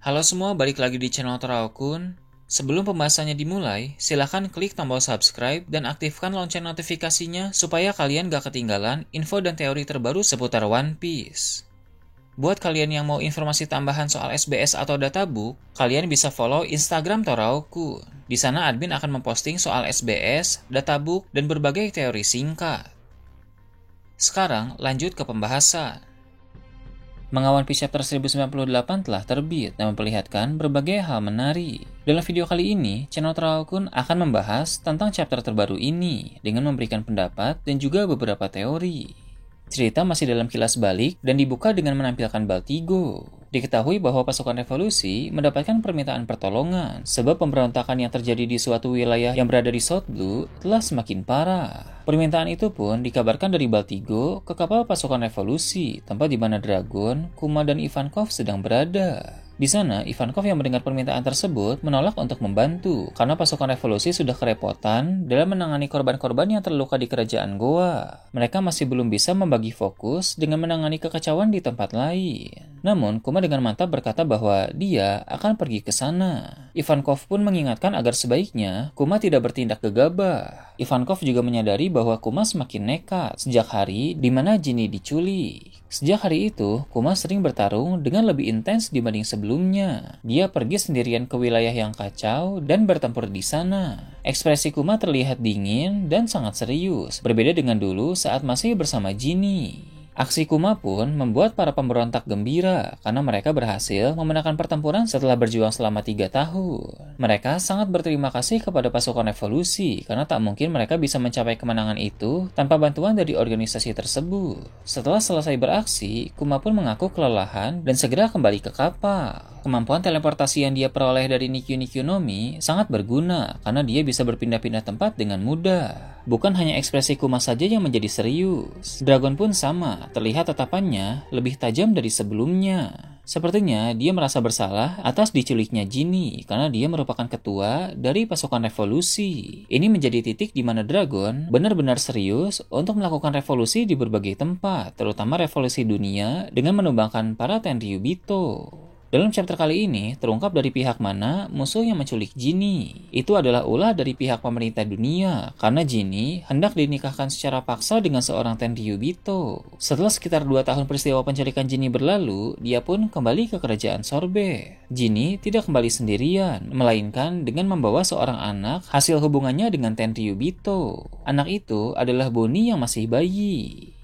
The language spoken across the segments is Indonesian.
Halo semua, balik lagi di channel Teraokun. Sebelum pembahasannya dimulai, silahkan klik tombol subscribe dan aktifkan lonceng notifikasinya supaya kalian gak ketinggalan info dan teori terbaru seputar One Piece. Buat kalian yang mau informasi tambahan soal SBS atau databook, kalian bisa follow Instagram Teraokun. Di sana admin akan memposting soal SBS, databook, dan berbagai teori singkat. Sekarang lanjut ke pembahasan. Manga One Piece Chapter 1098 telah terbit dan memperlihatkan berbagai hal menarik. Dalam video kali ini, channel Teraokun akan membahas tentang chapter terbaru ini dengan memberikan pendapat dan juga beberapa teori. Cerita masih dalam kilas balik dan dibuka dengan menampilkan Baltigo. Diketahui bahwa pasukan revolusi mendapatkan permintaan pertolongan sebab pemberontakan yang terjadi di suatu wilayah yang berada di South Blue telah semakin parah. Permintaan itu pun dikabarkan dari Baltigo ke kapal pasukan revolusi, tempat di mana Dragon, Kuma, dan Ivankov sedang berada. Di sana, Ivankov yang mendengar permintaan tersebut menolak untuk membantu karena pasukan revolusi sudah kerepotan dalam menangani korban-korban yang terluka di kerajaan Goa. Mereka masih belum bisa membagi fokus dengan menangani kekacauan di tempat lain. Namun, Kuma dengan mantap berkata bahwa dia akan pergi ke sana. Ivankov pun mengingatkan agar sebaiknya Kuma tidak bertindak gegabah. Ivankov juga menyadari bahwa Kuma semakin nekat sejak hari di mana Jinny diculik. Sejak hari itu, Kuma sering bertarung dengan lebih intens dibanding sebelumnya. Dia pergi sendirian ke wilayah yang kacau dan bertempur di sana. Ekspresi Kuma terlihat dingin dan sangat serius, berbeda dengan dulu saat masih bersama Jinny. Aksi Kuma pun membuat para pemberontak gembira karena mereka berhasil memenangkan pertempuran setelah berjuang selama 3 tahun. Mereka sangat berterima kasih kepada pasukan revolusi karena tak mungkin mereka bisa mencapai kemenangan itu tanpa bantuan dari organisasi tersebut. Setelah selesai beraksi, Kuma pun mengaku kelelahan dan segera kembali ke kapal. Kemampuan teleportasi yang dia peroleh dari Nikyu no Mi sangat berguna karena dia bisa berpindah-pindah tempat dengan mudah. Bukan hanya ekspresi Kuma saja yang menjadi serius, Dragon pun sama, terlihat tatapannya lebih tajam dari sebelumnya. Sepertinya dia merasa bersalah atas diculiknya Jinny karena dia merupakan ketua dari pasukan revolusi. Ini menjadi titik di mana Dragon benar-benar serius untuk melakukan revolusi di berbagai tempat, terutama revolusi dunia dengan menumbangkan para Tenryubito. Dalam chapter kali ini, terungkap dari pihak mana musuh yang menculik Jinny. Itu adalah ulah dari pihak pemerintah dunia, karena Jinny hendak dinikahkan secara paksa dengan seorang Tenryubito. Setelah sekitar 2 tahun peristiwa penculikan Jinny berlalu, dia pun kembali ke kerajaan Sorbet. Jinny tidak kembali sendirian, melainkan dengan membawa seorang anak hasil hubungannya dengan Tenryubito. Anak itu adalah Bonnie yang masih bayi.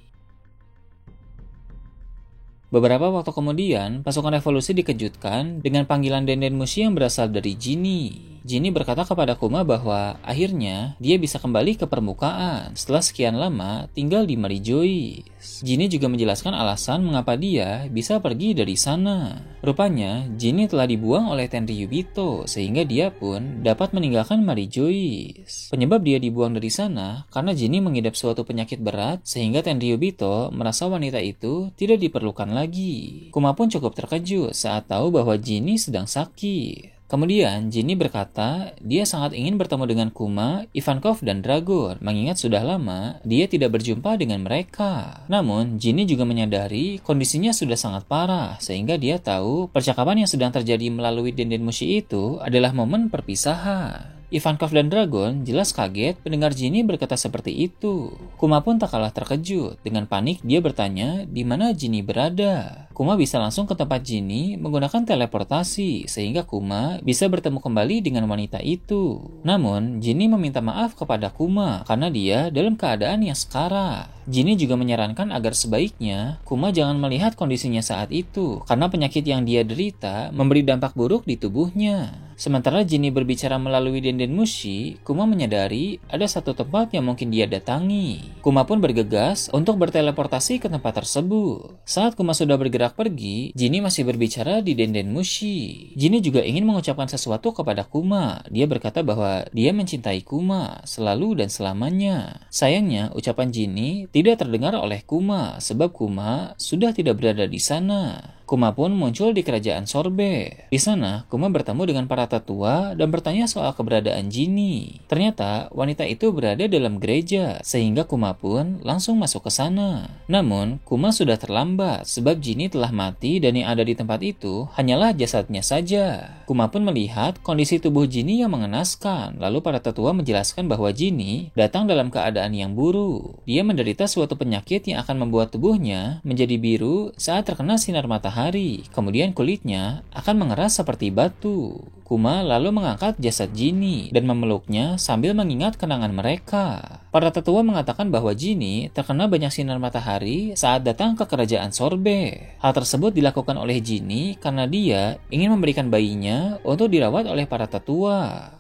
Beberapa waktu kemudian, pasukan revolusi dikejutkan dengan panggilan Denden Mushi yang berasal dari Jinny. Jinny berkata kepada Kuma bahwa akhirnya dia bisa kembali ke permukaan setelah sekian lama tinggal di Mary Joyce. Jinny juga menjelaskan alasan mengapa dia bisa pergi dari sana. Rupanya, Jinny telah dibuang oleh Tenryubito sehingga dia pun dapat meninggalkan Mary Joyce. Penyebab dia dibuang dari sana karena Jinny mengidap suatu penyakit berat sehingga Tenryubito merasa wanita itu tidak diperlukan lagi. Kuma pun cukup terkejut saat tahu bahwa Jinny sedang sakit. Kemudian, Jinny berkata dia sangat ingin bertemu dengan Kuma, Ivankov, dan Dragon, mengingat sudah lama dia tidak berjumpa dengan mereka. Namun, Jinny juga menyadari kondisinya sudah sangat parah, sehingga dia tahu percakapan yang sedang terjadi melalui Denden Mushi itu adalah momen perpisahan. Ivankov dan Dragon jelas kaget mendengar Jinny berkata seperti itu. Kuma pun tak kalah terkejut. Dengan panik dia bertanya di mana Jinny berada. Kuma bisa langsung ke tempat Jinny menggunakan teleportasi sehingga Kuma bisa bertemu kembali dengan wanita itu. Namun Jinny meminta maaf kepada Kuma karena dia dalam keadaan yang sekarat. Jinny juga menyarankan agar sebaiknya Kuma jangan melihat kondisinya saat itu karena penyakit yang dia derita memberi dampak buruk di tubuhnya. Sementara Jinny berbicara melalui Denden Mushi, Kuma menyadari ada satu tempat yang mungkin dia datangi. Kuma pun bergegas untuk berteleportasi ke tempat tersebut. Saat Kuma sudah bergerak pergi, Jinny masih berbicara di Denden Mushi. Jinny juga ingin mengucapkan sesuatu kepada Kuma. Dia berkata bahwa dia mencintai Kuma selalu dan selamanya. Sayangnya, ucapan Jinny tidak terdengar oleh Kuma sebab Kuma sudah tidak berada di sana. Kuma pun muncul di kerajaan Sorbet. Di sana, Kuma bertemu dengan para tetua dan bertanya soal keberadaan Ginny. Ternyata, wanita itu berada dalam gereja, sehingga Kuma pun langsung masuk ke sana. Namun, Kuma sudah terlambat sebab Ginny telah mati dan yang ada di tempat itu hanyalah jasadnya saja. Kuma pun melihat kondisi tubuh Ginny yang mengenaskan, lalu para tetua menjelaskan bahwa Ginny datang dalam keadaan yang buruk. Dia menderita suatu penyakit yang akan membuat tubuhnya menjadi biru saat terkena sinar matahari, kemudian kulitnya akan mengeras seperti batu. Kuma lalu mengangkat jasad Ginny dan memeluknya sambil mengingat kenangan mereka. Para tetua mengatakan bahwa Ginny terkena banyak sinar matahari saat datang ke kerajaan Sorbet. Hal tersebut dilakukan oleh Ginny karena dia ingin memberikan bayinya untuk dirawat oleh para tetua.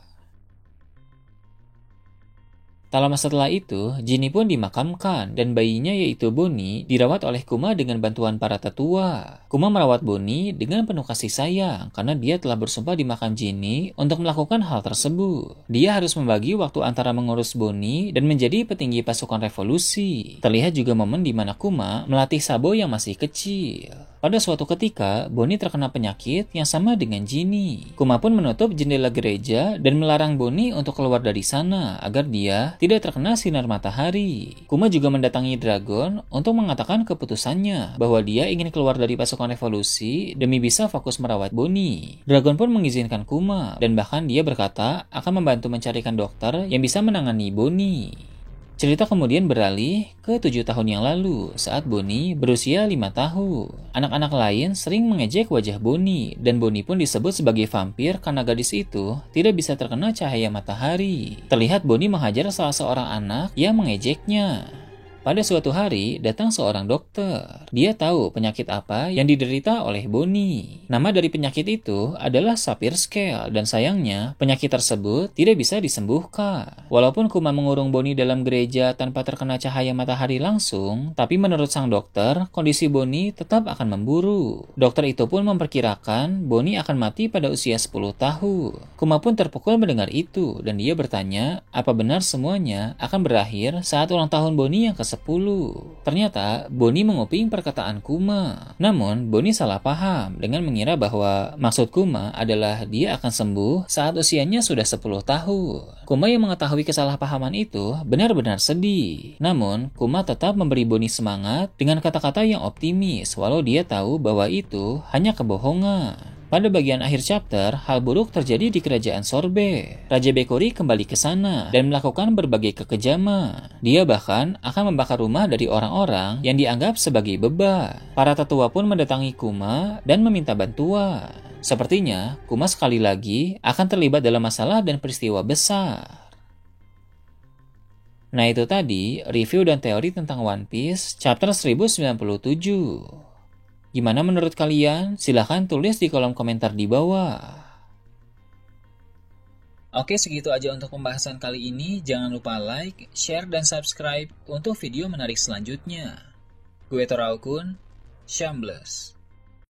Tak lama setelah itu, Ginny pun dimakamkan dan bayinya yaitu Bonnie dirawat oleh Kuma dengan bantuan para tetua. Kuma merawat Bonnie dengan penuh kasih sayang karena dia telah bersumpah di makam Ginny untuk melakukan hal tersebut. Dia harus membagi waktu antara mengurus Bonnie dan menjadi petinggi pasukan revolusi. Terlihat juga momen di mana Kuma melatih Sabo yang masih kecil. Pada suatu ketika, Bonnie terkena penyakit yang sama dengan Ginny. Kuma pun menutup jendela gereja dan melarang Bonnie untuk keluar dari sana agar dia tidak terkena sinar matahari. Kuma juga mendatangi Dragon untuk mengatakan keputusannya bahwa dia ingin keluar dari pasukan revolusi demi bisa fokus merawat Bonnie. Dragon pun mengizinkan Kuma dan bahkan dia berkata akan membantu mencarikan dokter yang bisa menangani Bonnie. Cerita kemudian beralih ke 7 tahun yang lalu saat Bonnie berusia 5 tahun. Anak-anak lain sering mengejek wajah Bonnie dan Bonnie pun disebut sebagai vampir karena gadis itu tidak bisa terkena cahaya matahari. Terlihat Bonnie menghajar salah seorang anak yang mengejeknya. Pada suatu hari, datang seorang dokter. Dia tahu penyakit apa yang diderita oleh Bonnie. Nama dari penyakit itu adalah Sapphire Scale, dan sayangnya, penyakit tersebut tidak bisa disembuhkan. Walaupun Kuma mengurung Bonnie dalam gereja tanpa terkena cahaya matahari langsung, tapi menurut sang dokter, kondisi Bonnie tetap akan memburuk. Dokter itu pun memperkirakan Bonnie akan mati pada usia 10 tahun. Kuma pun terpukul mendengar itu, dan dia bertanya, apa benar semuanya akan berakhir saat ulang tahun Bonnie yang ke-10. Ternyata Bonnie menguping perkataan Kuma. Namun Bonnie salah paham dengan mengira bahwa maksud Kuma adalah dia akan sembuh saat usianya sudah 10 tahun. Kuma yang mengetahui kesalahpahaman itu benar-benar sedih. Namun Kuma tetap memberi Bonnie semangat dengan kata-kata yang optimis walau dia tahu bahwa itu hanya kebohongan. Pada bagian akhir chapter, hal buruk terjadi di kerajaan Sorbet. Raja Bekori kembali ke sana dan melakukan berbagai kekejaman. Dia bahkan akan membakar rumah dari orang-orang yang dianggap sebagai beban. Para tetua pun mendatangi Kuma dan meminta bantuan. Sepertinya, Kuma sekali lagi akan terlibat dalam masalah dan peristiwa besar. Nah itu tadi review dan teori tentang One Piece chapter 1097. Gimana menurut kalian? Silahkan tulis di kolom komentar di bawah. Oke, segitu aja untuk pembahasan kali ini. Jangan lupa like, share, dan subscribe untuk video menarik selanjutnya. Gue Toraukun, Shambles.